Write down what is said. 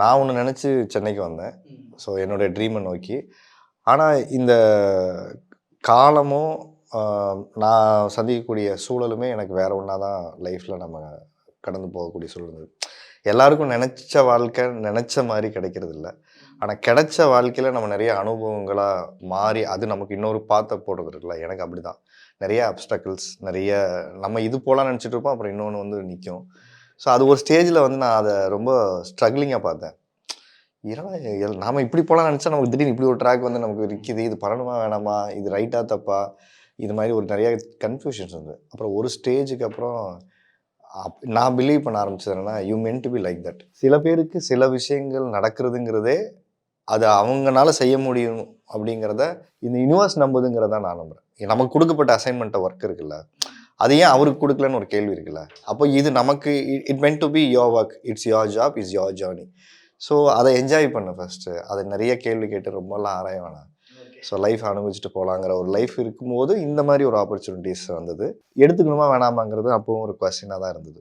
நான் ஒன்று நினச்சி சென்னைக்கு வந்தேன். ஸோ என்னுடைய ட்ரீமை நோக்கி. ஆனால் இந்த காலமும் நான் சந்திக்கக்கூடிய சூழலுமே எனக்கு வேற ஒன்றா தான் லைஃப்பில் நம்ம கடந்து போகக்கூடிய சூழல். எல்லாருக்கும் நினச்ச வாழ்க்கை நினச்ச மாதிரி கிடைக்கிறது இல்லை. ஆனால் கிடைச்ச வாழ்க்கையில் நம்ம நிறைய அனுபவங்களாக மாறி அது நமக்கு இன்னொரு பாத்தை போடுறது இருக்குல்ல. எனக்கு அப்படி தான் நிறைய அப்டக்கிள்ஸ் நிறைய நம்ம இது போலாம் நினச்சிட்டு இருப்போம். அப்புறம் இன்னொன்று வந்து நிற்கும். ஸோ அது ஒரு ஸ்டேஜில் வந்து நான் அதை ரொம்ப ஸ்ட்ரகிளிங்காக பார்த்தேன். ஏன்னா நாம இப்படி போகலாம் நினச்சா நமக்கு திடீர்னு இப்படி ஒரு ட்ராக் வந்து நமக்கு இருக்குது. இது பண்ணணுமா வேணாமா, இது ரைட்டா தப்பா, இது மாதிரி ஒரு நிறைய கன்ஃபியூஷன்ஸ் வந்து அப்புறம் ஒரு ஸ்டேஜுக்கு அப்புறம் நான் பிலீவ் பண்ண ஆரம்பிச்சது என்னன்னா, you meant to be like that. சில பேருக்கு சில விஷயங்கள் நடக்கிறதுங்கிறதே அது அவங்கனால செய்ய முடியும் அப்படிங்கிறத இந்த யூனிவர்ஸ் நம்புதுங்கிறத நான் நம்புறேன். நமக்கு கொடுக்கப்பட்ட அசைன்மெண்ட்டை ஒர்க் இருக்குல்ல, அது ஏன் அவருக்கு கொடுக்கலன்னு ஒரு கேள்வி இருக்குல்ல. அப்போ இது நமக்கு it meant to be your work, it's your job, it's your journey. So அதை என்ஜாய் பண்ண ஃபஸ்ட்டு. அதை நிறைய கேள்வி கேட்டு ரொம்பலாம் ஆராய வேணாம். ஸோ லைஃப் அனுபவிச்சுட்டு போகலாங்கிற ஒரு லைஃப் இருக்கும்போது இந்த மாதிரி ஒரு ஆப்பர்ச்சுனிட்டிஸ் வந்தது. எடுத்துக்கணுமா வேணாமாங்கிறது அப்போவும் ஒரு கொஸ்டினாக தான் இருந்தது.